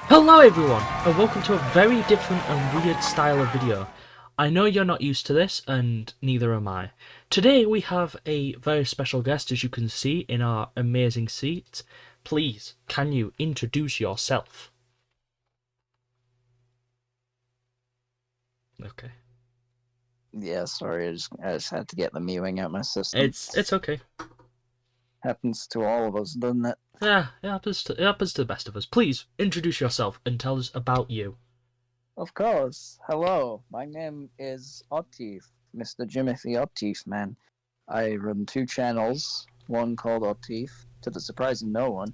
Hello everyone, and welcome to a very different and weird style of video. I know you're not used to this, and neither am I. Today we have a very special guest, as you can see in our amazing seat. Please, can you introduce yourself? Okay. Yeah, sorry, I just had to get the mewing out my system. It's okay. Happens to all of us, doesn't it? Yeah, it happens to the best of us. Please, introduce yourself and tell us about you. Of course. Hello, my name is Otif, Mr. Jimothy Otif, man. I run two channels, one called Otif, to the surprise of no one,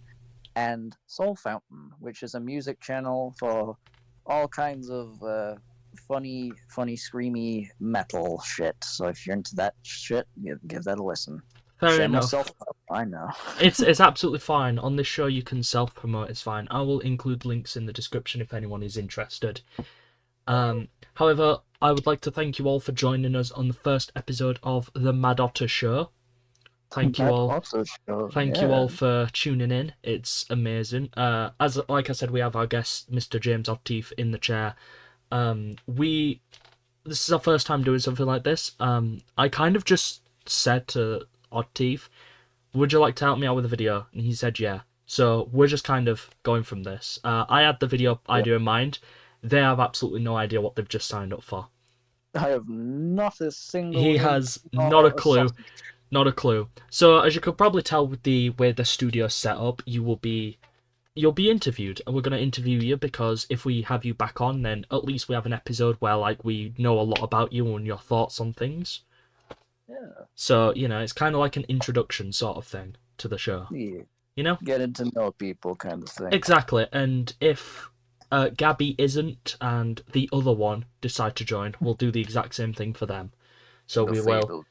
and Soul Fountain, which is a music channel for all kinds of funny, screamy metal shit. So if you're into that shit, give that a listen. Fair Shame myself enough. up, I know. It's absolutely fine. On this show you can self-promote, it's fine. I will include links in the description if anyone is interested. However, I would like to thank you all for joining us on the first episode of the MadOtter show. Thank you That all. also show, Thank you yeah. all for tuning in. It's amazing. As like I said, we have our guest, Mr. James O'Teeth, in the chair. We This is our first time doing something like this. I kind of just said to O'Teeth, "Would you like to help me out with a video?" And he said, "Yeah." So we're just kind of going from this. I had the video Yeah. idea in mind. They have absolutely no idea what they've just signed up for. I have not a single He hint has not a or a clue. sausage. Not a clue. So as you could probably tell with the way the studio's set up, you'll be interviewed, and we're gonna interview you because if we have you back on, then at least we have an episode where like we know a lot about you and your thoughts on things. Yeah. So it's kind of like an introduction sort of thing to the show. Yeah. You know Getting to know people kind of thing. exactly. And if Gabby isn't and the other one decide to join, we'll do the exact same thing for them. So The we will. fatal.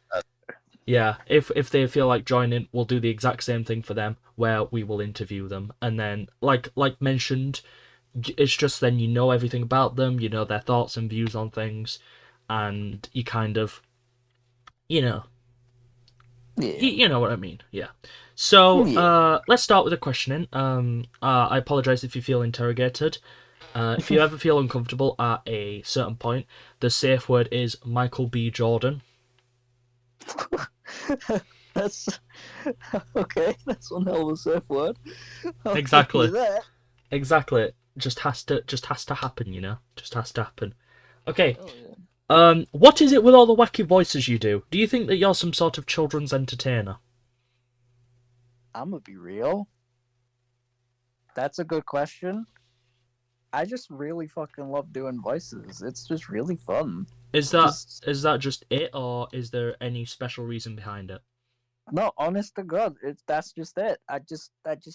Yeah, if they feel like joining, we'll do the exact same thing for them, where we will interview them, and then like mentioned, it's just then you know everything about them, you know their thoughts and views on things, and you kind of you know Yeah. you know what I mean. Yeah. So Yeah. let's start with the questioning. I apologize if you feel interrogated. If you ever feel uncomfortable at a certain point, the safe word is Michael B. Jordan. That's okay. That's one hell of a surf word. I'll give Exactly. you that. Exactly. Just has to happen, Just has to happen. Okay. Oh yeah. What is it with all the wacky voices you do? Do you think that you're some sort of children's entertainer? I'm gonna be real. That's a good question. I just really fucking love doing voices. It's just really fun. Is that Just is that just it, or is there any special reason behind it? No, honest to God, that's just it. I just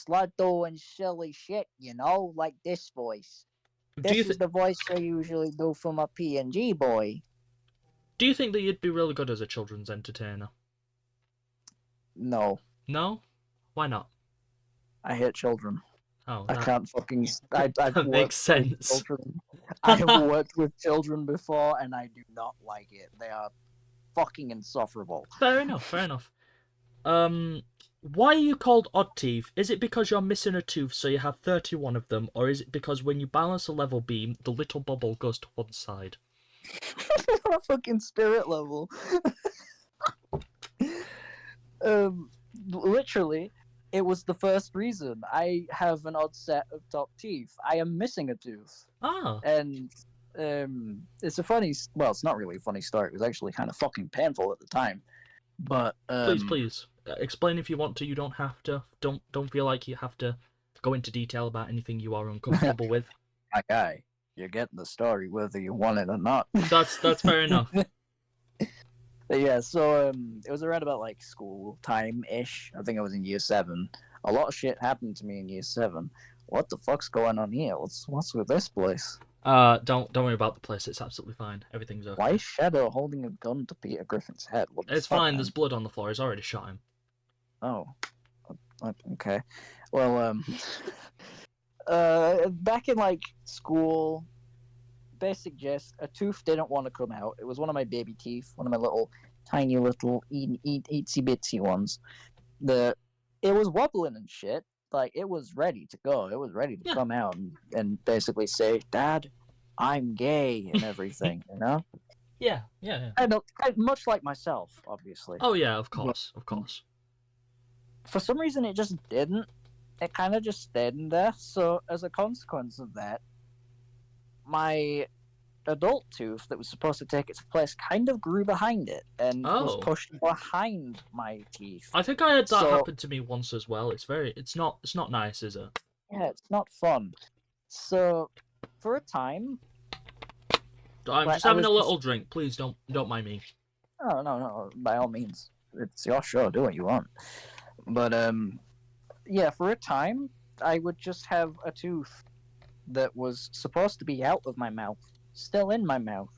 like doing silly shit, like this voice. Do you This is th- the voice I usually do for my PNG boy. do you think that you'd be really good as a children's entertainer? No, No? Why not? I hate children. Oh, I can't fucking. I've that makes worked with sense. children. I have worked with children before, and I do not like it. They are fucking insufferable. Fair enough. Fair enough. Um, why are you called Odd Teeth? Is it because you're missing a tooth, so you have 31 of them, or is it because when you balance a level beam, the little bubble goes to one side? On a fucking spirit level. Literally, it was the first reason. I have an odd set of top teeth. I am missing a tooth, Ah, and it's a funny. Well, it's not really a funny story. It was actually kind of fucking painful at the time. But please, explain if you want to. You don't have to. Don't feel like you have to go into detail about anything you are uncomfortable with. my guy, you're getting the story whether you want it or not. That's fair enough. But yeah, so it was around about like school time ish. I think I was in year 7. A lot of shit happened to me in year 7. What the fuck's going on here? What's with this place? Don't worry about the place. It's absolutely fine. Everything's Why okay. is Shadow holding a gun to Peter Griffin's head? What the It's fuck, fine. There's man? blood on the floor. He's already shot him. Oh, okay. Well, back in like school, basic gist: a tooth didn't want to come out. It was one of my baby teeth, one of my little tiny little itsy bitsy ones. The It was wobbling and shit, like it was ready to go. It was ready to Yeah. come out and basically say, "Dad, I'm gay," and everything. You know, Yeah, yeah, yeah. much like myself, obviously. Oh yeah, of But course, of course. for some reason, it just didn't. It kind of just stayed in there. So as a consequence of that, my adult tooth that was supposed to take its place kind of grew behind it and was Oh, pushed behind my teeth. I think I had that So happen to me once as well. It's not nice, is it? yeah, it's not fun. So for a time, I'm like just I having was a just little drink. Please don't mind me. oh no, by all means, it's your show. Do what you want. But yeah, for a time, I would just have a tooth that was supposed to be out of my mouth, still in my mouth.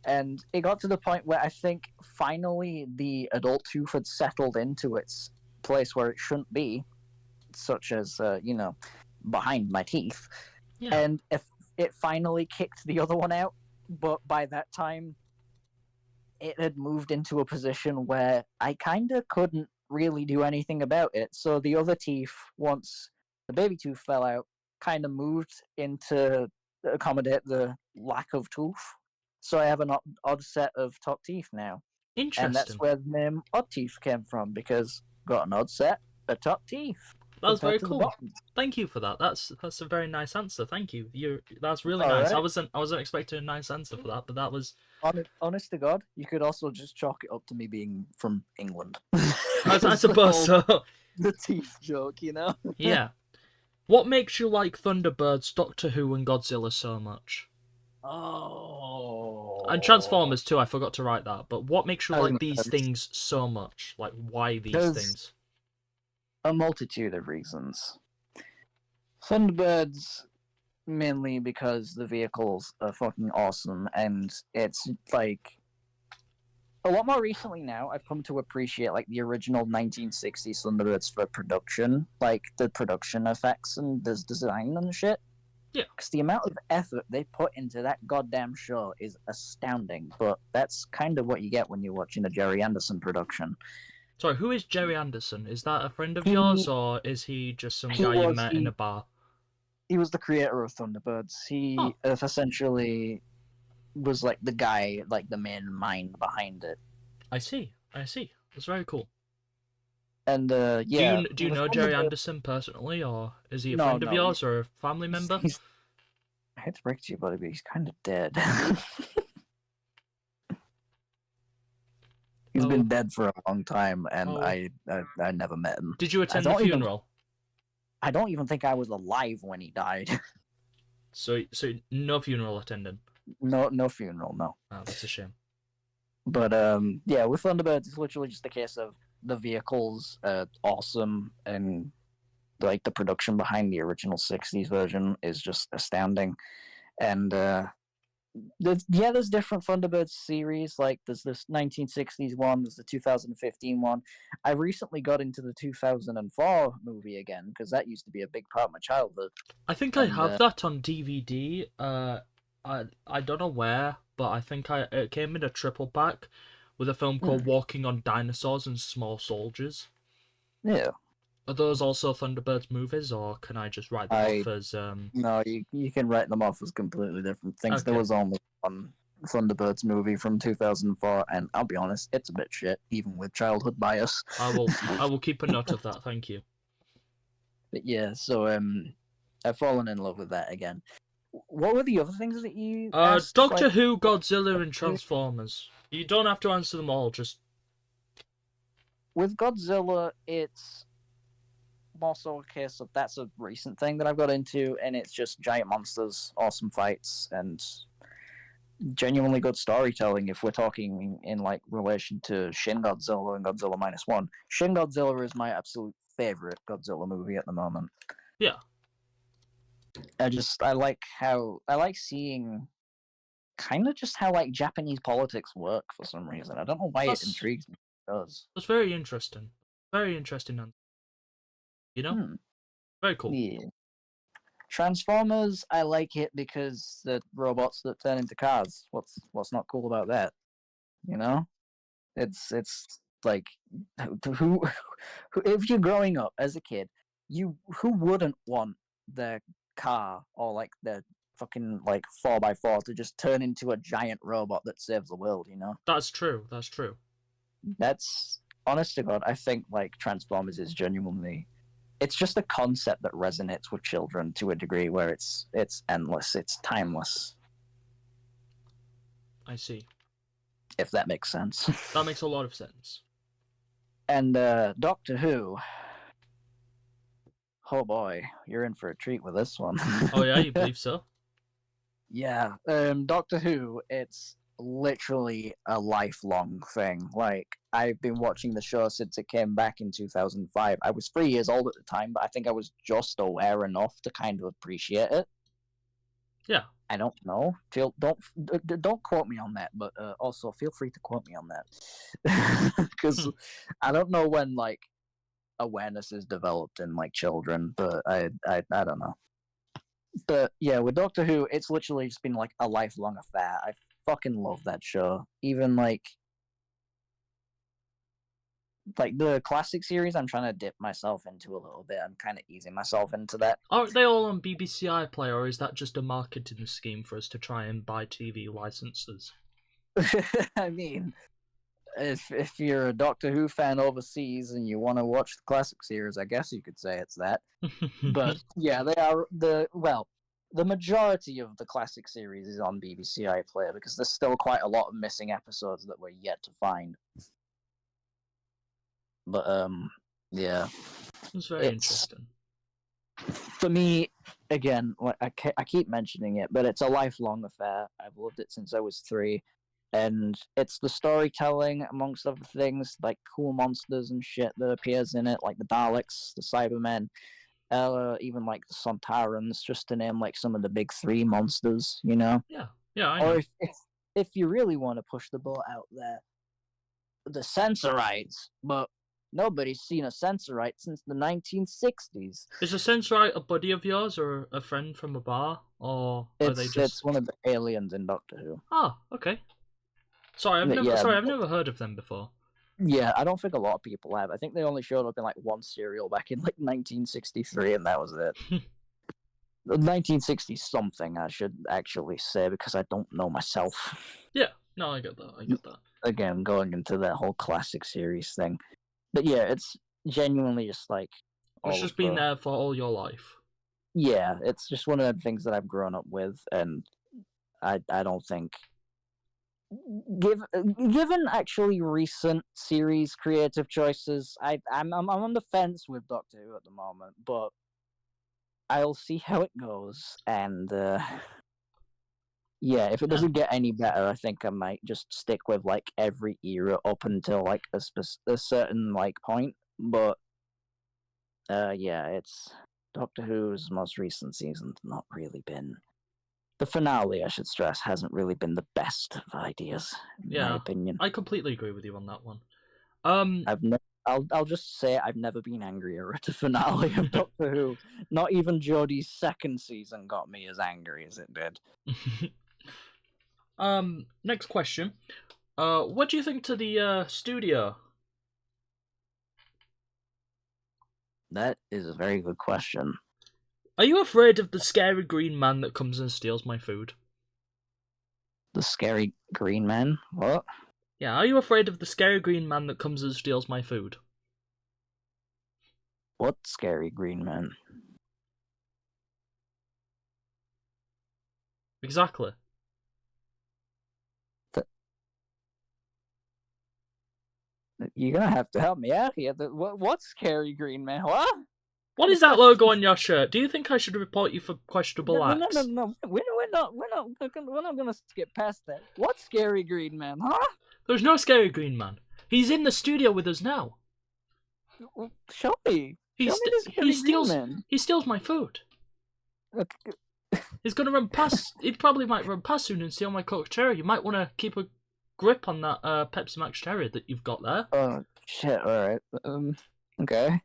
And it got to the point where I think finally the adult tooth had settled into its place where it shouldn't be, such as, behind my teeth. Yeah, And if it finally kicked the other one out, but by that time, it had moved into a position where I kind of couldn't really do anything about it. So the other teeth, once the baby tooth fell out, kind of moved into accommodate the lack of tooth. So I have an odd set of top teeth now, and that's interesting. where the name odd teeth came from because got an odd set of top teeth That was compared very to the cool. bottom. Thank you for that. That's a very nice answer. Thank you. That's really All nice. right. I wasn't expecting a nice answer for that, but that was Honest to God, you could also just chalk it up to me being from England. I Because the suppose whole so. the teeth joke, you know? Yeah. What makes you like Thunderbirds, Doctor Who, and Godzilla so much? And Oh. Transformers too. I forgot to write that. But what makes you I was like gonna these say, things so much? Like why these there's things? a multitude of reasons. Thunderbirds, mainly because the vehicles are fucking awesome, and it's like a lot more recently now, I've come to appreciate like the original 1960s Thunderbirds for production, like the production effects and the design and shit. Yeah. Because the amount of effort they put into that goddamn show is astounding. But that's kind of what you get when you're watching a Jerry Anderson production. Sorry, who is Jerry Anderson? Is that a friend of yours, He or is he just some he guy you was met in a he bar? he was the creator of Thunderbirds. Oh, He essentially was like the guy, like the main mind behind it. I see. I see. That's very cool. And yeah, Do you with know Jerry Thunderbirds, Anderson personally, or is he a no, friend of no, yours or a family he's, member? he's I hate to break it to you, buddy, but he's kind of dead. He's Oh, been dead for a long time, and oh. I never met him. Did you I attend the don't even funeral? I don't even think I was alive when he died. So no funeral attended. No funeral, no. Oh, that's a shame. But yeah, with Thunderbirds, it's literally just a case of the vehicles, awesome, and like the production behind the original '60s version is just astounding. And there's different Thunderbirds series. Like there's this 1960s one, there's the 2015 one. I recently got into the 2004 movie again because that used to be a big part of my childhood. I think I And have that on DVD. I don't know where, but I think it came in a triple pack with a film called Walking on Dinosaurs and Small Soldiers. yeah, Are those also Thunderbirds movies, or can I just write them I off as no, you can write them off as completely different things. There Okay. was only one Thunderbirds movie from 2004, and I'll be honest, it's a bit shit, even with childhood bias. I will keep a note of that. Thank you. But yeah, so I've fallen in love with that again. What were the other things that you asked? Like, Doctor Who, Godzilla, and Transformers. You don't have to answer them all. Just with Godzilla, it's more so a case of that's a recent thing that I've got into, and it's just giant monsters, awesome fights, and genuinely good storytelling. If we're talking in like relation to Shin Godzilla and Godzilla Minus One, Shin Godzilla is my absolute favorite Godzilla movie at the moment. yeah. I like seeing kind of just how like Japanese politics work for some reason. I don't know why it That's intrigues me. It does. that's very interesting. Very interesting. You know, Hmm. very cool. Yeah. Transformers, I like it because the robots that turn into cars. What's not cool about that? You know, it's like who if you're growing up as a kid who wouldn't want their car or like their fucking like 4x4 to just turn into a giant robot that saves the world, you know? That's true. That's true. That's honest to God, I think like Transformers is genuinely it's just a concept that resonates with children to a degree where it's endless, it's timeless, I see. if that makes sense. That makes a lot of sense. And Doctor Who, oh boy, you're in for a treat with this one. Oh yeah, you believe so? Yeah, Doctor Who, it's literally a lifelong thing. Like, I've been watching the show since it came back in 2005. I was 3 years old at the time, but I think I was just aware enough to kind of appreciate it. Yeah. I don't know. Don't quote me on that, but also feel free to quote me on that because I don't know when like awareness is developed in like children, but I don't know. But yeah, with Doctor Who, it's literally just been like a lifelong affair. I fucking love that show. Even like the classic series, I'm trying to dip myself into a little bit. I'm kind of easing myself into that. Aren't they all on BBC iPlayer, or is that just a marketing scheme for us to try and buy TV licenses? I mean, if you're a Doctor Who fan overseas and you want to watch the classic series, I guess you could say it's that. But yeah, they are the majority of the classic series is on BBC iPlayer because there's still quite a lot of missing episodes that we're yet to find. But yeah, It's very it's interesting. for me again. Like I keep mentioning it, but it's a lifelong affair. I've loved it since I was 3, and it's the storytelling amongst other things, like cool monsters and shit that appears in it, like the Daleks, the Cybermen, even like the Sontarans, just to name like some of the big 3 monsters, you know. Yeah, yeah, I Or know. if you really want to push the boat out there, the Sensorites, but nobody's seen a Sensorite since the 1960s. Is a Sensorite a buddy of yours, or a friend from a bar, or are they It's just? one of the aliens in Doctor Who. Ah, okay. Sorry, Yeah, I've never heard of them before. yeah, I don't think a lot of people have. I think they only showed up in like one serial back in like 1963, and that was it. 1960 something, I should actually say, because I don't know myself. Yeah, no, I get that. I get that. Again, going into that whole classic series thing. But yeah, it's genuinely just like It's all of just been the. there for all your life. Yeah, it's just one of the things that I've grown up with, and I don't think given actually recent series creative choices, I'm on the fence with Doctor Who at the moment, but I'll see how it goes, and yeah, if it Yeah, doesn't get any better, I think I might just stick with like every era up until like a certain like point. But yeah, it's Doctor Who's most recent season's not really been the finale. I should stress hasn't really been the best of ideas, in my yeah. opinion. I completely agree with you on that one. Um, I'll just say I've never been angrier at the finale of Doctor Who. Not even Jodie's second season got me as angry as it did. next question. What do you think to the studio? That is a very good question. Are you afraid of the scary green man that comes and steals my food? The scary green man? What? Yeah, are you afraid of the scary green man that comes and steals my food? What scary green man? Exactly. You're gonna have to help me out here. What scary green man? What? What Kind is of that logo question? on your shirt? Do you think I should report you for questionable acts? No. We're not gonna skip past that. What scary green man? Huh? There's no scary green man. He's in the studio with us now. Show me. He Show me the he scary green steals man. my food. Okay. He's gonna run past. He probably might run past soon and steal my Coke cherry. You might want to keep a grip on that Pepsi Max cherry that you've got there. Oh shit! All right. Okay.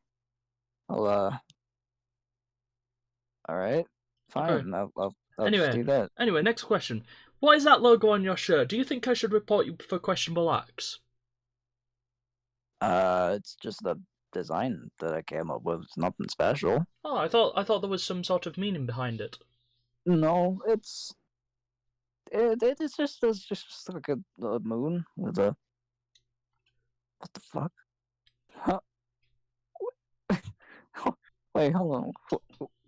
I'll All right. Okay. Fine. I'll just Anyway, do that. next question. What is that logo on your shirt? Do you think I should report you for questionable acts? It's just the design that I came up with. It's nothing special. Oh, I thought there was some sort of meaning behind it. No, it's just like a moon with a what the fuck? Huh? Wait, hold on.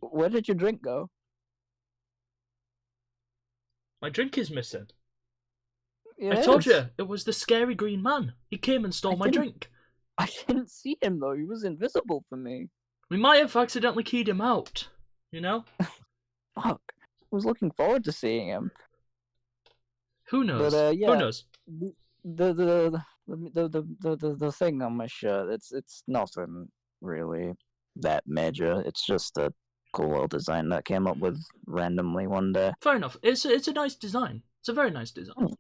Where did your drink go? My drink is missing. I It told is. you, it was the scary green man. He came and I stole my didn't. drink. I didn't see him though. He was invisible for me. We might have accidentally keyed him out. You know? Fuck. I was looking forward to seeing him. Who But knows? Who yeah, knows? the the thing on my shirt, it's nothing really that major. It's just a cool little design that came up with randomly one day. Fair enough. It's a nice design. It's a very nice design.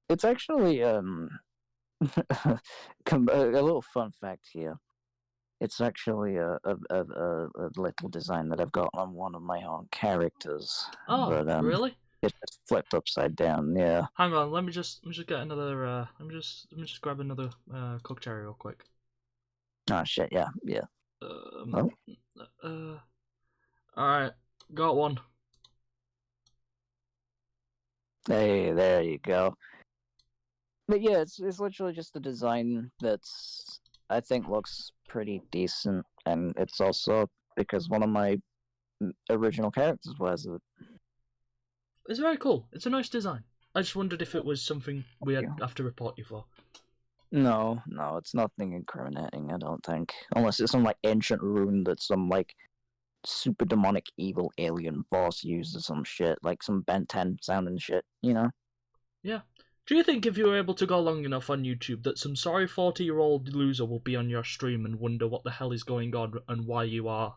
It's actually a little fun fact here. It's actually a little design that I've got on one of my own characters, Oh, but really? it's just flipped upside down. Yeah. Hang on, let me just get another let me just grab another cooked cherry real quick. Oh shit. Yeah. Yeah. Oh. Alright, got one. Hey, there you go. But yeah, it's literally just a design that's I think looks pretty decent, and it's also because one of my original characters wears it. It's very cool. It's a nice design. I just wondered if it was something we had Yeah. have to report you for. No, no, it's nothing incriminating. I don't think, unless it's some like ancient rune that some like super demonic evil alien boss used or some shit, like some Ben 10 sounding shit. You know? Yeah. Do you think if you were able to go long enough on YouTube that some sorry 40-year-old loser will be on your stream and wonder what the hell is going on and why you are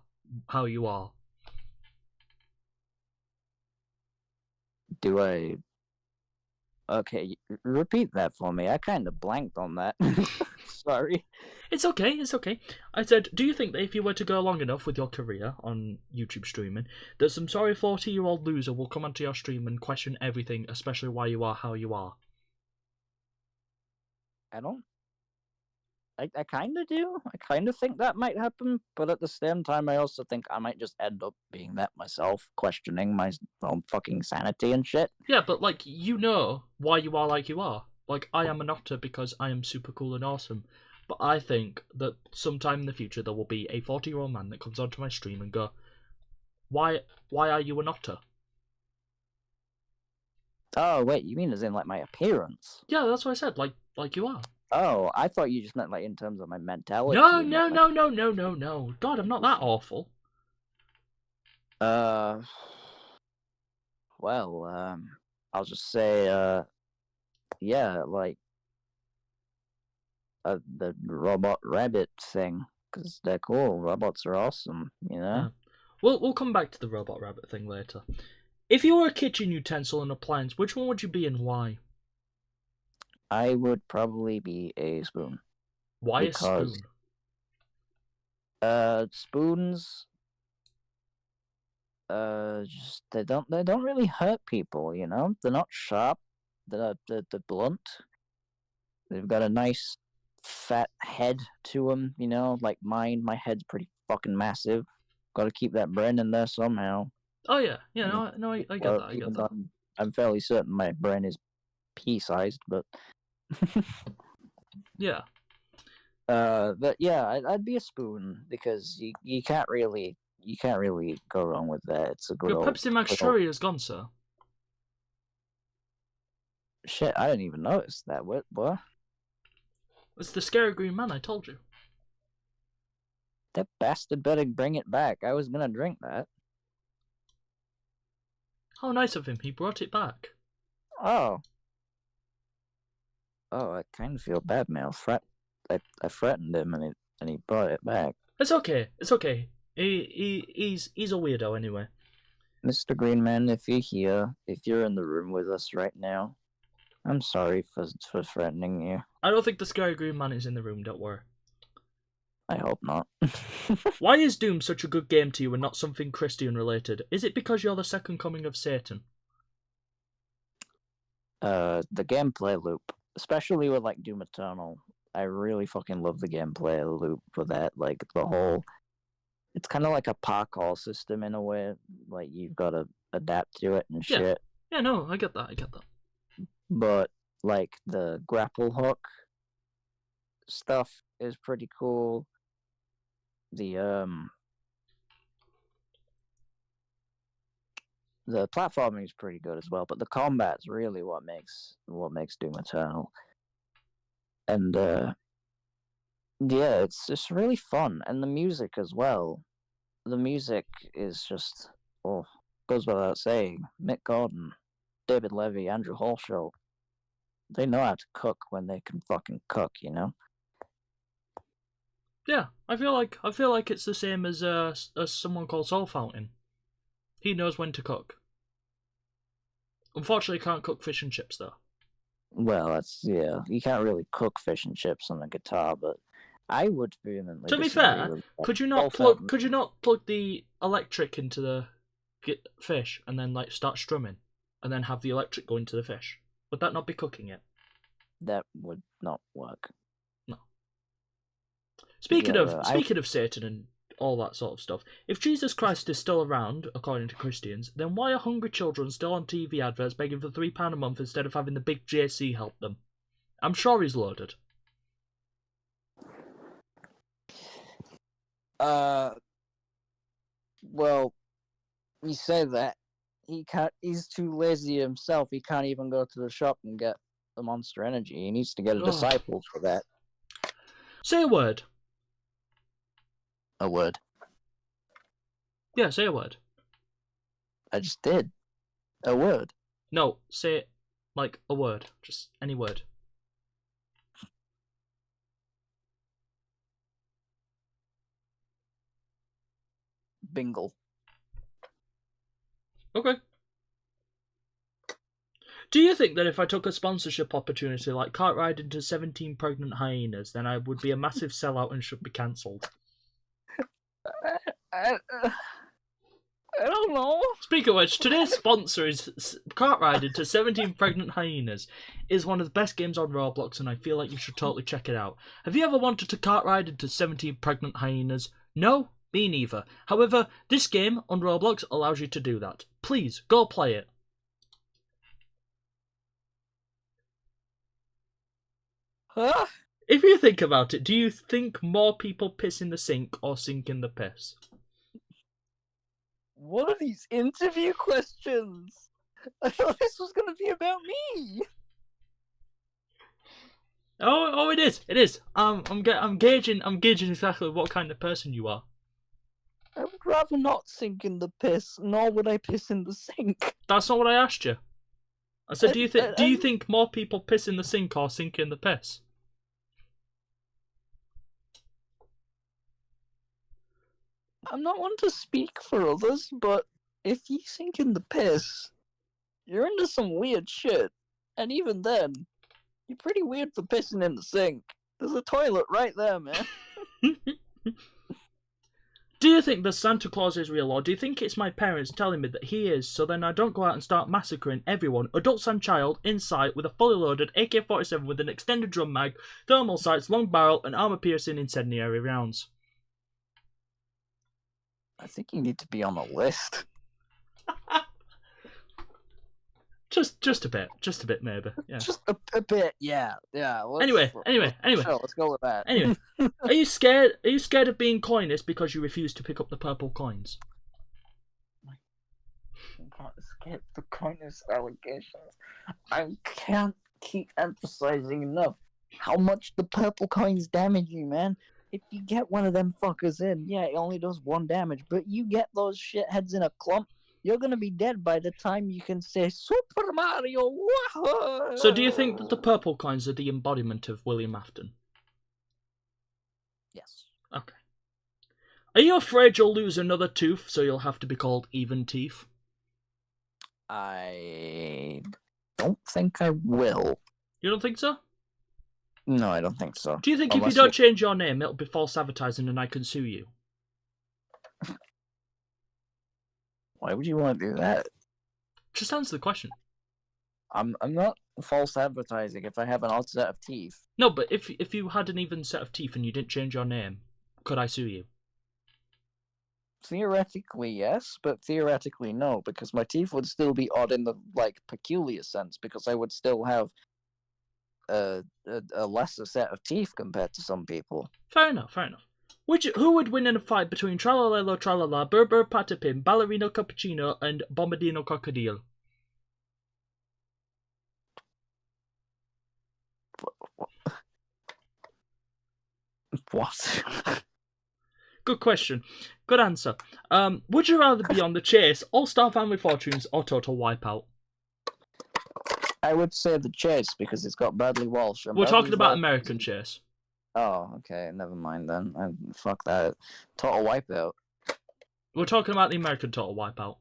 how you are? Do I? Okay, repeat that for me. I kind of blanked on that. Sorry. It's okay, it's okay. I said, do you think that if you were to go long enough with your career on YouTube streaming, that some sorry 40-year-old loser will come onto your stream and question everything, especially why you are how you are? I don't. I kind of do. I kind of think that might happen, but at the same time, I also think I might just end up being that myself, questioning my own fucking sanity and shit. Yeah, but like, you know why you are like you are. Like, I am an otter because I am super cool and awesome. But I think that sometime in the future there will be a 40-year-old man that comes onto my stream and go, why are you an otter? Oh wait, you mean as in like my appearance? Yeah, that's what I said, like you are. Oh, I thought you just meant like in terms of my mentality. No, And no, like, no, no, no, no, no. God, I'm not that awful. uh, well, I'll just say, yeah, like, the robot rabbit thing, because they're cool. Robots are awesome, you know? Yeah. We'll come back to the robot rabbit thing later. If you were a kitchen utensil and appliance, which one would you be and why? I would probably be a spoon. Why a Because, spoon? spoons, just they don't really hurt people, you know? They're not sharp, they're blunt. They've got a nice fat head to them, you know, like mine. My head's pretty fucking massive. Got to keep that brain in there somehow. Oh yeah, yeah, You no, I get know, that, I get even though that. I'm fairly certain my brain is pea-sized, but Yeah. but yeah, I'd be a spoon because you can't really go wrong with that. It's a Your Pepsi Max good old Cherry is gone, sir. shit. I didn't even notice that. What? It's the scary green man, I told you. That bastard better bring it back. I was gonna drink that. How nice of him, he brought it back. Oh, I kind of feel bad now. I threatened him and he brought it back. It's okay, it's okay. He's a weirdo anyway. Mr. Greenman, if you're here, if you're in the room with us right now, I'm sorry for threatening you. I don't think the scary green man is in the room, don't worry. I hope not. Why is Doom such a good game to you and not something Christian related? Is it because you're the second coming of Satan? The gameplay loop, especially with like Doom Eternal, I really fucking love the gameplay loop for that. Like the whole, it's kind of like a parkour system in a way. Like you've got to adapt to it and Yeah. shit. Yeah, no, I get that. I get that. But like the grapple hook stuff is pretty cool. The platforming is pretty good as well, but the combat's really what makes Doom Eternal. And yeah, it's just really fun, and the music as well. The music is just goes without saying. Mick Gordon, David Levy, Andrew Holshow, they know how to cook when they can fucking cook, you know. Yeah, I feel like it's the same as someone called Soul Fountain. He knows when to cook. Unfortunately, can't cook fish and chips though. Well, that's you can't really cook fish and chips on a guitar, but I would vehemently To be disagree fair, with that. could you Soul not plug Fountain. could you not plug the electric into the fish and then like start strumming, and then have the electric go into the fish? Would that not be cooking it? That would not work. No. Yeah, Speaking of Satan and all that sort of stuff, if Jesus Christ is still around, according to Christians, then why are hungry children still on TV adverts begging for £3 a month instead of having the big JC help them? I'm sure he's loaded. Well, you say that he can't. He's too lazy himself. He can't even go to the shop and get the Monster Energy. He needs to get a disciple for that. Say a word. A word. Yeah, say a word. I just did. A word. No, say it like a word. Just any word. Bingle. Okay. Do you think that if I took a sponsorship opportunity like cart riding to 17 pregnant hyenas, then I would be a massive sellout and should be cancelled? I don't know. Speaking of which, today's sponsor is cart riding to 17 pregnant hyenas. Is one of the best games on Roblox, and I feel like you should totally check it out. Have you ever wanted to cart ride into 17 pregnant hyenas? No? Me neither. However, this game on Roblox allows you to do that. Please, go play it. Huh? If you think about it, do you think more people piss in the sink or sink in the piss? What are these interview questions? I thought this was going to be about me. Oh, it is. It is. I'm gauging exactly what kind of person you are. I would rather not sink in the piss, nor would I piss in the sink. That's not what I asked you. I said, do you think more people piss in the sink or sink in the piss? I'm not one to speak for others, but if you sink in the piss, you're into some weird shit. And even then, you're pretty weird for pissing in the sink. There's a toilet right there, man. Do you think that Santa Claus is real, or do you think it's my parents telling me that he is, so then I don't go out and start massacring everyone, adults and child, in sight with a fully loaded AK-47 with an extended drum mag, thermal sights, long barrel, and armor-piercing incendiary rounds? I think you need to be on a list. Just a bit, maybe. Yeah. Just a bit, yeah. Anyway. Sure, let's go with that. Anyway, are you scared? Are you scared of being coinist because you refuse to pick up the purple coins? I can't escape the coinist allegations. I can't keep emphasizing enough how much the purple coins damage you, man. If you get one of them fuckers in, yeah, it only does 1 damage, but you get those shitheads in a clump, you're gonna be dead by the time you can say Super Mario. Whoa! So do you think that the purple coins are the embodiment of William Afton? Yes. Okay. Are you afraid you'll lose another tooth, so you'll have to be called Even Teeth? I don't think I will. You don't think so? No, I don't think so. Do you think if you don't change your name, it'll be false advertising and I can sue you? Why would you want to do that? Just answer the question. I'm not false advertising if I have an odd set of teeth. No, but if you had an even set of teeth and you didn't change your name, could I sue you? Theoretically, yes, but theoretically, no, because my teeth would still be odd in the peculiar sense, because I would still have a lesser set of teeth compared to some people. Fair enough, fair enough. Who would win in a fight between Tralalelo Tralala, Berber Patapim, Ballerino Cappuccino, and Bombardino Crocodile? What? Good question. Good answer. Would you rather be on The Chase, All Star Family Fortunes, or Total Wipeout? I would say The Chase because it's got Bradley Walsh. And We're Bradley talking about Walsh... American Chase. Oh, okay, never mind then. Fuck that. Total Wipeout. We're talking about the American Total Wipeout.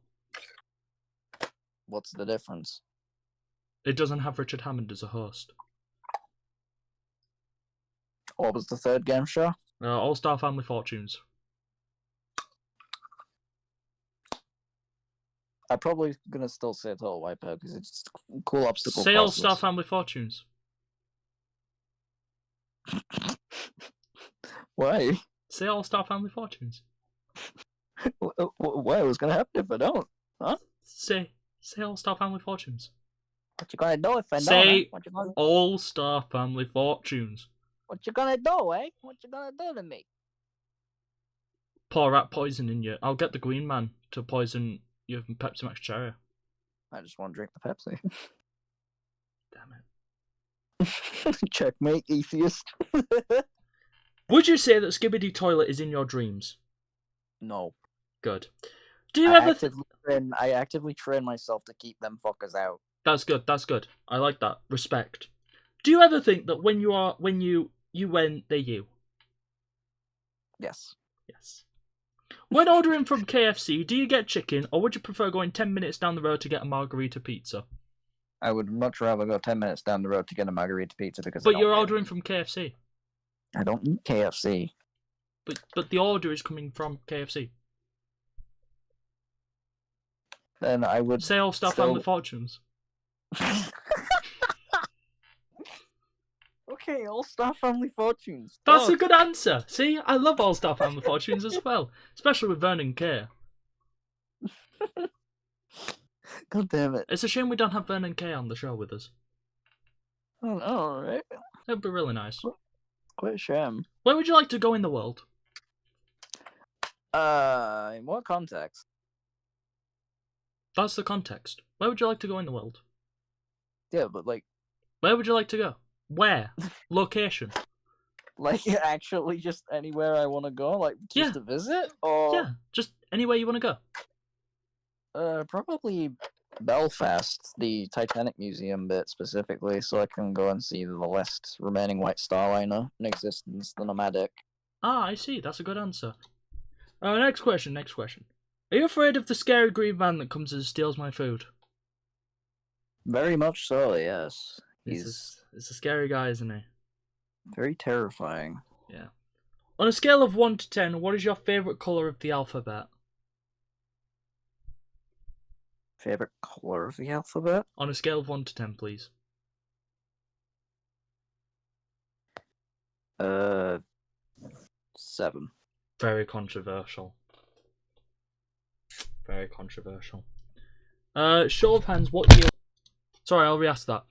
What's the difference? It doesn't have Richard Hammond as a host. What was the third game show? All Star Family Fortunes. I'm probably gonna still say Total Wipeout because it's cool obstacle Say All courses. Star Family Fortunes. Why? Say All Star Family Fortunes. Why? What's gonna happen if I don't? Huh? Say All Star Family Fortunes. What you gonna do if I don't? Say Huh? All Star Family Fortunes. What you gonna do, eh? What you gonna do to me? Pour rat poison in you. I'll get the Green Man to poison your Pepsi Max Cherry. I just want to drink the Pepsi. Damn it. Checkmate, atheist. Would you say that Skibidi Toilet is in your dreams? No. Good. Do you ever... I actively train myself to keep them fuckers out. That's good, that's good. I like that. Respect. Do you ever think that when they're you? Yes. Yes. When ordering from KFC, do you get chicken, or would you prefer going 10 minutes down the road to get a margarita pizza? I would much rather go 10 minutes down the road to get a margarita pizza because. But you're ordering from KFC. I don't eat KFC. But the order is coming from KFC. Then I would say All Star Family Fortunes. Okay, All Star Family Fortunes. That's a good answer. See, I love All Star Family Fortunes as well, especially with Vernon Kay. God damn it! It's a shame we don't have Vernon Kay on the show with us. Oh no, right? That'd be really nice. Quite a shame. Where would you like to go in the world? In what context? That's the context. Where would you like to go in the world? Yeah, but where would you like to go? Where? Location? Actually just anywhere I want to go, to visit? Or... Yeah, just anywhere you want to go. Probably Belfast, the Titanic Museum bit specifically, so I can go and see the last remaining White Star Liner in existence, the Nomadic. Ah, I see. That's a good answer. Next question. Are you afraid of the scary green man that comes and steals my food? Very much so, yes. He's a scary guy, isn't he? Very terrifying. Yeah. On a scale of 1 to 10, what is your favourite colour of the alphabet? Favourite colour of the alphabet? On a scale of 1 to 10, please. 7. Very controversial. Very controversial. Show of hands, what year... Sorry, I'll re-ask that.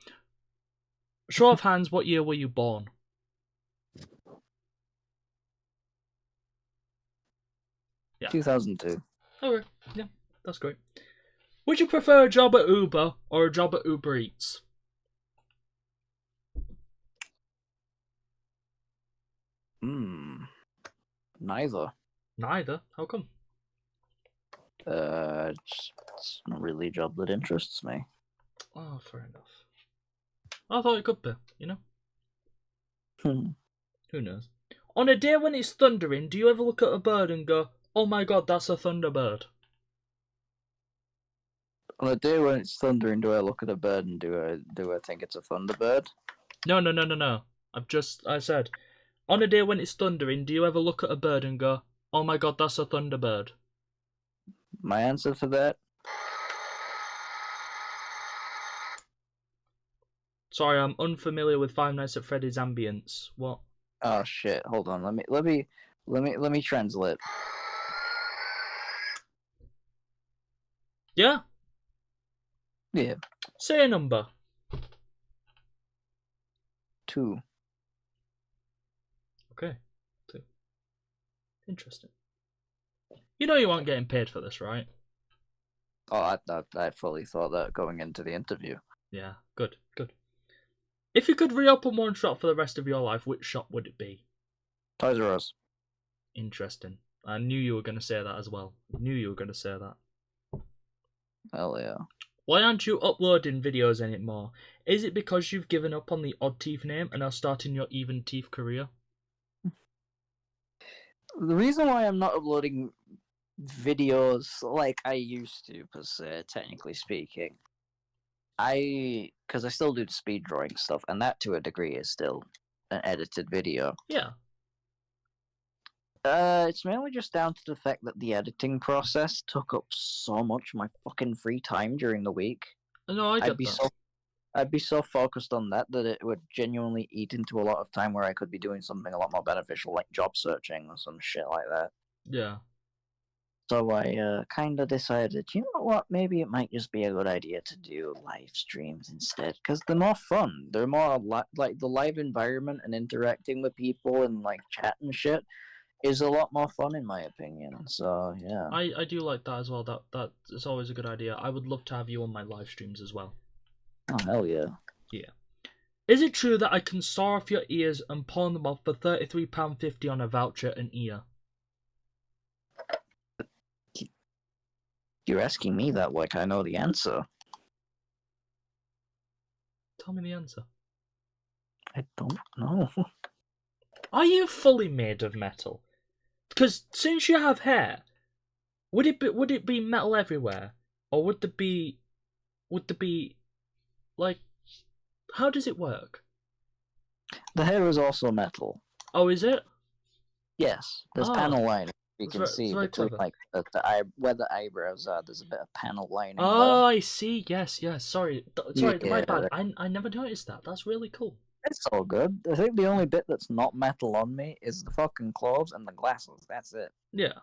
Show of hands, what year were you born? Yeah. 2002. Okay, yeah, that's great. Would you prefer a job at Uber or a job at Uber Eats? Neither. Neither? How come? It's not really a job that interests me. Oh, fair enough. I thought it could be, you know? Who knows? On a day when it's thundering, do you ever look at a bird and go, oh my god, that's a thunderbird? On a day when it's thundering, do I look at a bird and do I think it's a thunderbird? No. I said, on a day when it's thundering, do you ever look at a bird and go, oh my god, that's a thunderbird? My answer for that? Sorry, I'm unfamiliar with Five Nights at Freddy's ambience. What? Oh shit! Hold on. Let me translate. Yeah? Yeah. Say a number. 2. Okay. 2. Interesting. You know you aren't getting paid for this, right? Oh, I fully thought that going into the interview. Yeah, good, good. If you could reopen one shop for the rest of your life, which shop would it be? Toys R Us. Interesting. I knew you were going to say that as well. Knew you were going to say that. Hell yeah. Why aren't you uploading videos anymore? Is it because you've given up on the Odd Teeth name and are starting your Even Teeth career? The reason why I'm not uploading videos like I used to, per se, technically speaking, because I still do the speed drawing stuff, and that to a degree is still an edited video. Yeah. It's mainly just down to the fact that the editing process took up so much of my fucking free time during the week. No, I I'd get be that. so I'd be so focused on that that it would genuinely eat into a lot of time where I could be doing something a lot more beneficial, like job searching or some shit like that. Yeah. So I kind of decided, you know what, maybe it might just be a good idea to do live streams instead, because they're more fun. They're more like the live environment and interacting with people and like chat and shit is a lot more fun in my opinion. So yeah. I do like that as well. That is always a good idea. I would love to have you on my live streams as well. Oh hell yeah. Yeah. Is it true that I can saw off your ears and pawn them off for £33.50 on a voucher an ear? You're asking me that like I know the answer. Tell me the answer. I don't know. Are you fully made of metal? Because since you have hair, would it be metal everywhere, or would there be like, how does it work? The hair is also metal. Oh, is it? Yes, there's Oh, panel lining. You can it's see very between clever. like where the eyebrows are. There's a bit of panel lining Oh, there. I see. Yes, yes. Sorry, sorry. My bad. Yeah, I never noticed that. That's really cool. it's all good. I think the only bit that's not metal on me is the fucking clothes and the glasses. That's it. Yeah.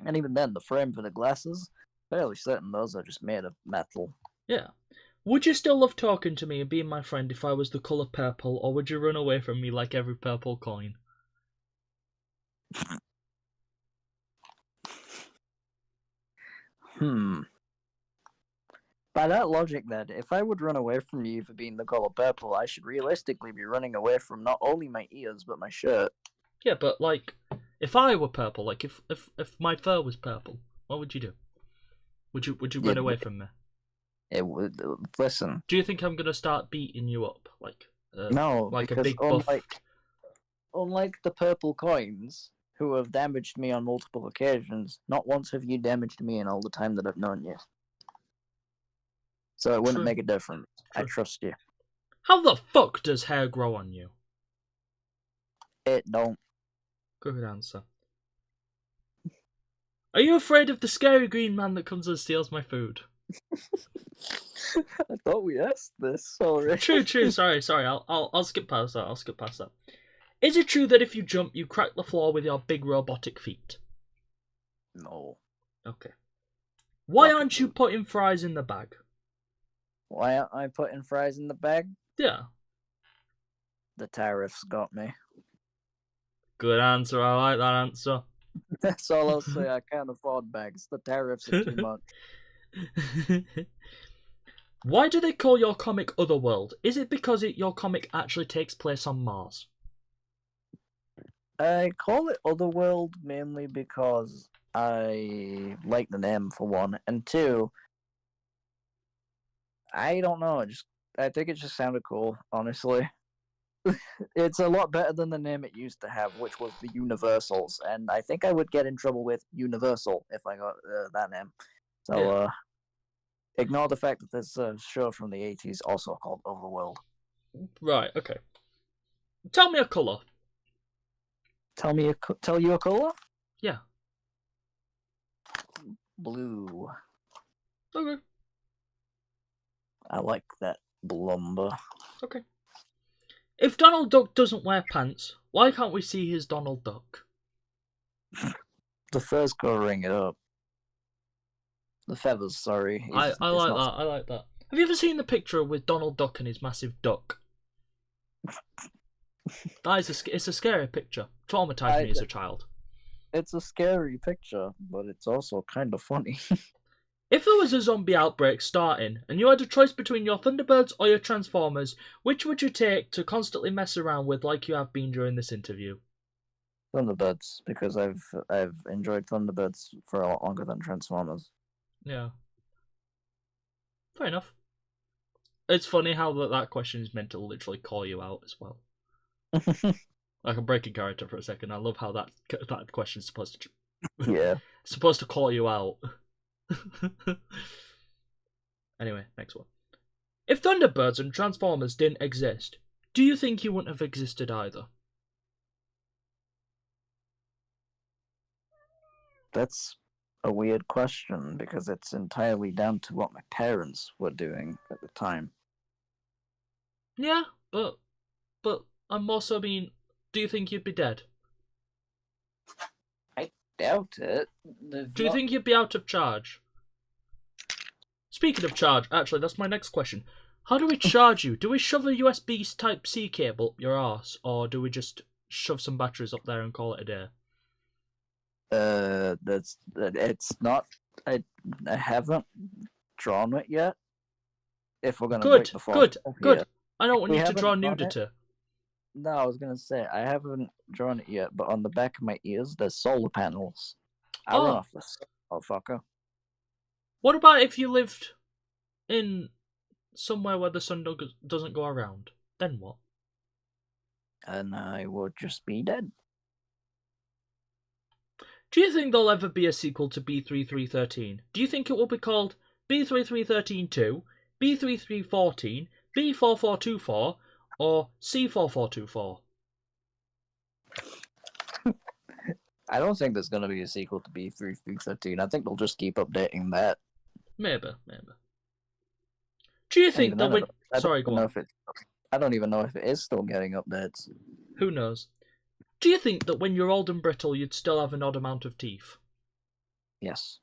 And even then, the frame for the glasses, fairly certain those are just made of metal. Yeah. Would you still love talking to me and being my friend if I was the colour purple, or would you run away from me like every purple coin? Hmm. By that logic, then, if I would run away from you for being the color purple, I should realistically be running away from not only my ears but my shirt. Yeah, but like, if I were purple, like if my fur was purple, what would you do? Would you run It, away from me? it would listen. Do you think I'm gonna start beating you up No, like a because big buff? unlike the purple coins, who have damaged me on multiple occasions, not once have you damaged me in all the time that I've known you. So it wouldn't True, make a difference. I true. trust you. How the fuck does hair grow on you? It don't. Good answer. Are you afraid of the scary green man that comes and steals my food? I thought we asked this already. True, true. Sorry. I'll skip past that. I'll skip past that. Is it true that if you jump, you crack the floor with your big robotic feet? No. Okay. Why Rocket aren't you boot. putting fries in the bag? Why aren't I putting fries in the bag? Yeah. The tariffs got me. Good answer. I like that answer. That's all I'll say. I can't afford bags. The tariffs are too much. Why do they call your comic Otherworld? Is it because your comic actually takes place on Mars? I call it Otherworld mainly because I like the name for one, and two, I don't know. I think it just sounded cool. Honestly, it's a lot better than the name it used to have, which was the Universals, and I think I would get in trouble with Universal if I got that name. So Yeah. ignore the fact that this show from the '80s also called Overworld. Right. Okay. Tell me a color. Tell you a color? Yeah. Blue. Okay. I like that Blumber. Okay. If Donald Duck doesn't wear pants, why can't we see his Donald Duck? The fur's gotta ring it up. The feathers, sorry. I It's like not. that. I like that. Have you ever seen the picture with Donald Duck and his massive duck? It's a scary picture. Traumatized me as a child. It's a scary picture, but it's also kind of funny. If there was a zombie outbreak starting, and you had a choice between your Thunderbirds or your Transformers, which would you take to constantly mess around with like you have been during this interview? Thunderbirds, because I've enjoyed Thunderbirds for a lot longer than Transformers. Yeah. Fair enough. It's funny how that question is meant to literally call you out as well. Like I'm breaking character for a second. I love how that question's supposed to Yeah. supposed to call you out. Anyway, next one. If Thunderbirds and Transformers didn't exist, do you think you wouldn't have existed either? That's a weird question because it's entirely down to what my parents were doing at the time. Yeah, but I'm also mean, do you think you'd be dead? I doubt it. Do you think you'd be out of charge? Speaking of charge, actually, that's my next question. How do we charge you? Do we shove a USB Type-C cable up your arse, or do we just shove some batteries up there and call it a day? It's not. I haven't drawn it yet. If we're gonna break Good, the fourth good, wall here, good. I don't want we you to draw haven't drawn it. nudity. No, I was gonna say I haven't drawn it yet, but on the back of my ears there's solar panels. I run Oh, off this motherfucker. what about if you lived in somewhere where the sun doesn't go around? Then what? And I would just be dead. Do you think there'll ever be a sequel to B3313? Do you think it will be called B3313-2, B3314, B4424, or C4424? I don't think there's gonna be a sequel to B3313. I think they'll just keep updating that. Maybe. Do you And think even that then, when... I don't Sorry, even go know on. if it. I don't even know if it is still getting updates. Who knows? Do you think that when you're old and brittle, you'd still have an odd amount of teeth? Yes,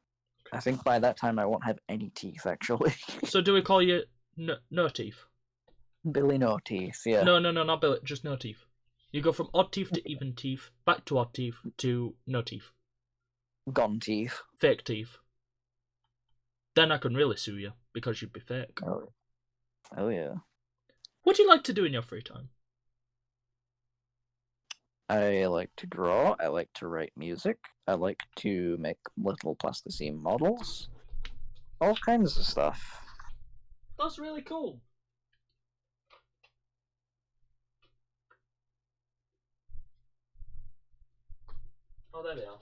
I think by that time I won't have any teeth actually. So do we call you no teeth? Billy no teeth. Yeah, No, not Billy, just no teeth. You go from odd teeth to even teeth, back to odd teeth to no teeth. gone teeth. Fake teeth. Then I can really sue you because you'd be fake. Oh yeah. What do you like to do in your free time? I like to draw. I like to write music. I like to make little plasticine models. All kinds of stuff. That's really cool. Oh, there they are.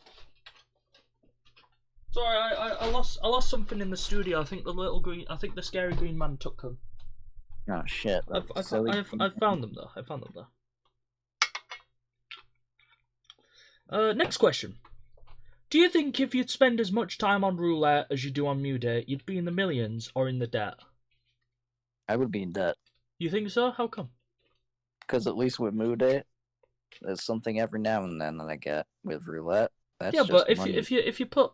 Sorry, I lost something in the studio. I think the scary green man took them. Oh shit! I've found them though. Next question. Do you think if you'd spend as much time on roulette as you do on Mew Day, you'd be in the millions or in the debt? I would be in debt. You think so? How come? Because at least with Moo Day, there's something every now and then that I get with roulette. That's Yeah, just but money. if you put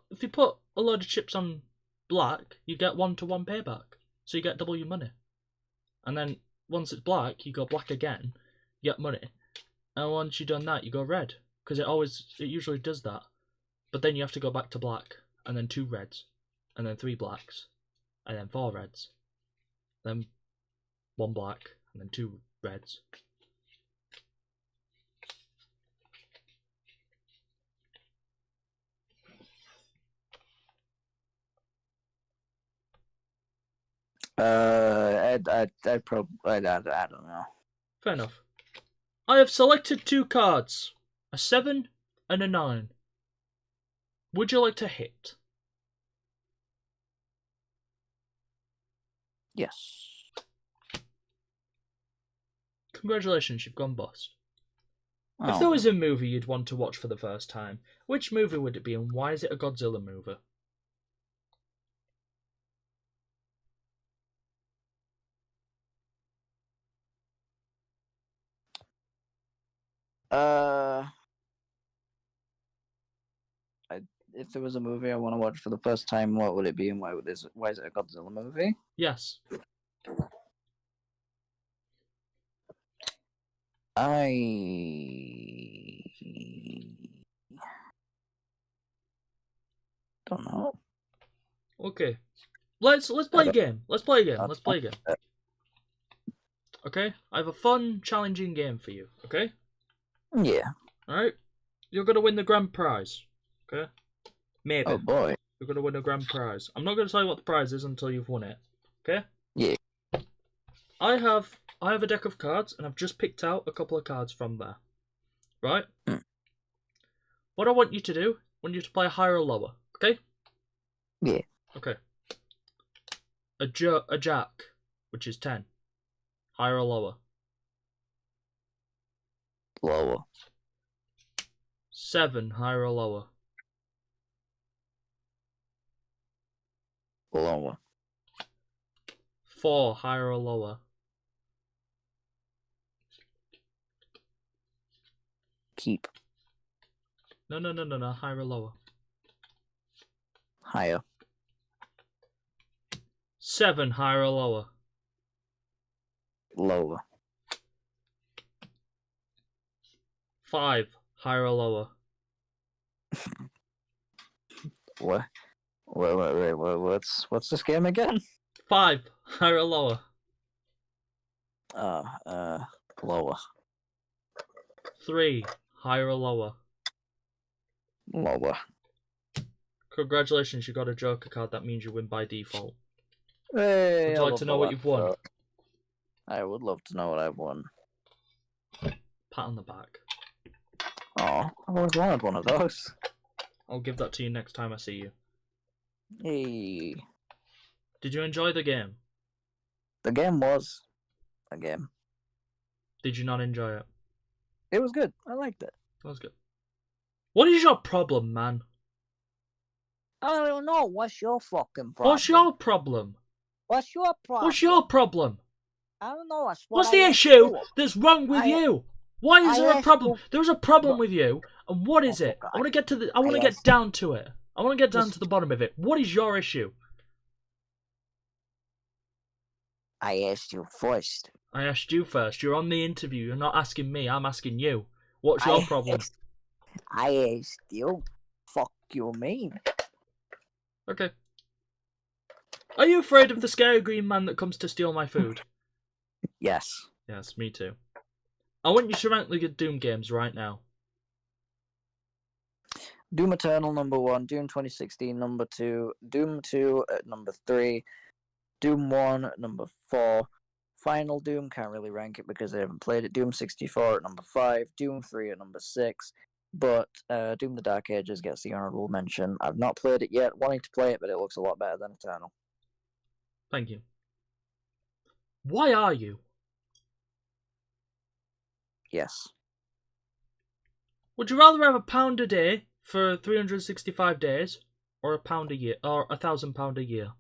a load of chips on black, you get 1-to-1 payback, so you get double your money. And then once it's black, you go black again, you get money, and once you've done that, you go red because it usually does that. But then you have to go back to black, and then 2 reds, and then 3 blacks, and then 4 reds, then 1 black, and then 2 reds. I don't know. Fair enough. I have selected 2 cards, a 7 and a 9. Would you like to hit? Yes. Congratulations, you've gone bust. Oh. If there was a movie you'd want to watch for the first time, which movie would it be and why is it a Godzilla movie? Uh, if there was a movie I want to watch for the first time, what would it be, and why is it a Godzilla movie? Yes. I don't know. Okay. Let's I play a don't, game. Let's play a game. I Let's don't play a game. Okay? I have a fun, challenging game for you. Okay? Yeah. Alright? You're gonna win the grand prize. Okay? Maybe. Oh boy. You're gonna win a grand prize. I'm not gonna tell you what the prize is until you've won it. Okay? Yeah. I have a deck of cards, and I've just picked out a couple of cards from there. Right? Mm. What I want you to do, I want you to play higher or lower. Okay? Yeah. Okay. A jack, which is 10. Higher or lower? Lower. 7, higher or lower? Lower. 4, higher or lower? Keep. No, higher or lower? Higher. 7, higher or lower? Lower. 5, higher or lower? What? Wait. What's this game again? 5, higher or lower? Lower. 3, higher or lower? Lower. Congratulations, you got a Joker card. That means you win by default. Hey, Would you like to know what you've won? I would love to know what I've won. Pat on the back. Oh, I've always wanted one of those. I'll give that to you next time I see you. Hey. Did you enjoy the game? The game was a game. Did you not enjoy it? It was good. I liked it. That was good. What is your problem, man? I don't know. What's your fucking problem? What's your problem? What's your problem? What's your problem? I don't know. What's the issue that's wrong with you? Why is there a problem? There's a problem with you, and what is it? I want to get to the. I want to get down to it. I want to get down to the bottom of it. What is your issue? I asked you first. I asked you first. You're on the interview. You're not asking me. I'm asking you. What's your problem? I asked you. Fuck you mean? Okay. Are you afraid of the scary green man that comes to steal my food? Yes. Yes, me too. I want you to rank the Doom games right now. Doom Eternal #1, Doom 2016 #2, Doom 2 at #3, Doom 1 at #4, Final Doom, can't really rank it because I haven't played it, Doom 64 at #5, Doom 3 at #6, but Doom the Dark Ages gets the honourable mention. I've not played it yet, wanting to play it, but it looks a lot better than Eternal. Thank you. Why are you? Yes. Would you rather have £1 a day for 365 days, or £1 a year, or £1,000 a year?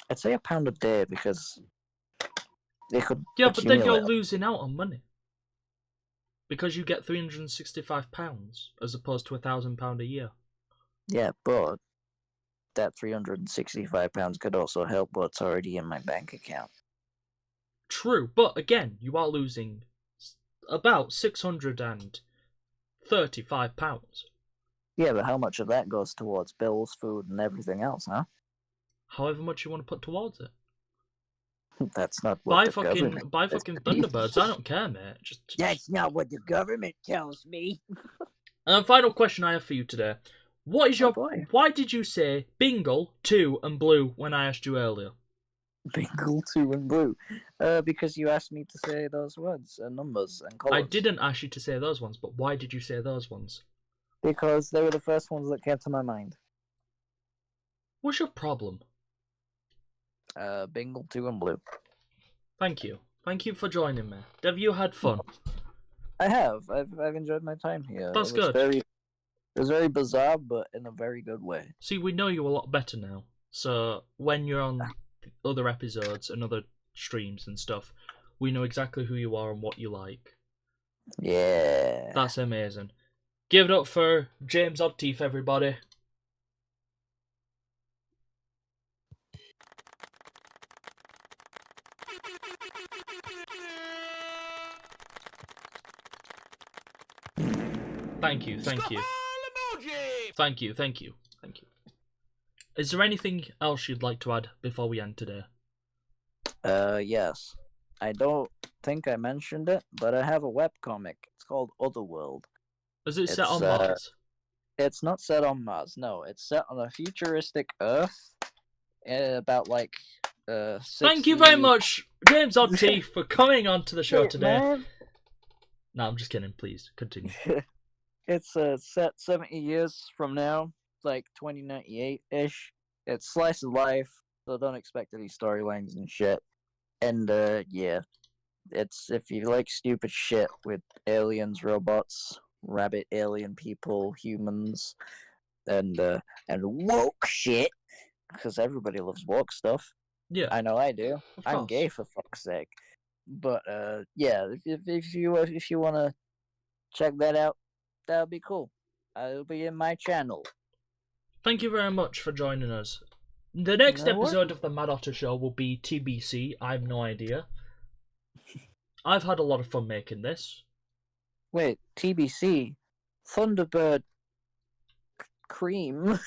I'd say £1 a day because they could. Yeah, but then you're losing out on money. Because you get £365 as opposed to £1,000 a year. Yeah, but that £365 could also help what's already in my bank account. True, but again, you are losing about £635. Yeah, but how much of that goes towards bills, food, and everything else, huh? However much you want to put towards it. That's not what Buy the government fucking Thunderbirds. I don't care, mate. That's not what the government tells me. And final question I have for you today: What is your? boy. Why did you say Bingle, 2, and Blue when I asked you earlier? Bingle, 2, and Blue. Because you asked me to say those words and numbers and colours. I didn't ask you to say those ones, but why did you say those ones? Because they were the first ones that came to my mind. What's your problem? Bingle, 2, and Blue. Thank you. Thank you for joining me. Have you had fun? I have. I've enjoyed my time here. That's good. It was very bizarre, but in a very good way. See, we know you a lot better now. So when you're on other episodes and other streams and stuff, We know exactly who you are and what you like. Yeah. That's amazing. Give it up for James Oddteeth, everybody. Thank you, thank you. Thank you, thank you, thank you. Is there anything else you'd like to add before we end today? Yes. I don't think I mentioned it, but I have a webcomic. It's called Otherworld. Is it set It's on Mars? it's not set on Mars. No, it's set on a futuristic Earth. About like 60. Thank you very much, James Oddteeth, for coming on to the show Shit, today. man. No, I'm just kidding. Please continue. It's set 70 years from now, like 2098 ish. It's slice of life, so don't expect any storylines and shit. And yeah, it's if you like stupid shit with aliens, robots, rabbit alien people, humans, and woke shit, because everybody loves woke stuff. Yeah, I know I do. of I'm course. gay for fuck's sake. But yeah, if you wanna check that out, that would be cool. It'll be in my channel. Thank you very much for joining us. The next No worries. episode of the MadOtter Show will be TBC. I have no idea. I've had a lot of fun making this. Wait, TBC, Thunderbird Cream.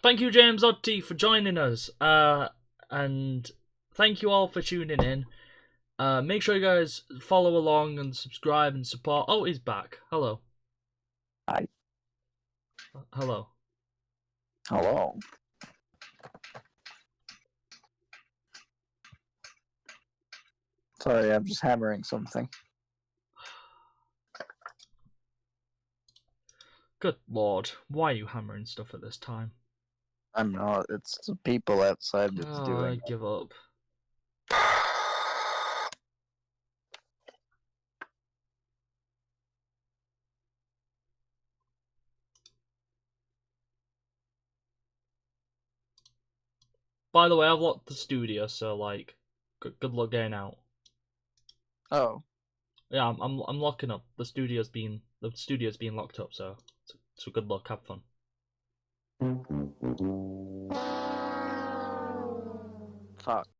Thank you, James Oddteeth, for joining us. And thank you all for tuning in. Make sure you guys follow along and subscribe and support. Oh, he's back. Hello. Hi. Hello. Hello. Sorry, I'm just hammering something. Good lord. Why are you hammering stuff at this time? I'm not. It's the people outside that's Oh, I doing give up. it. By the way, I've locked the studio, so like, good luck getting out. Oh. Yeah, I'm locking up. The studio's being locked up, so good luck. Have fun. Fuck.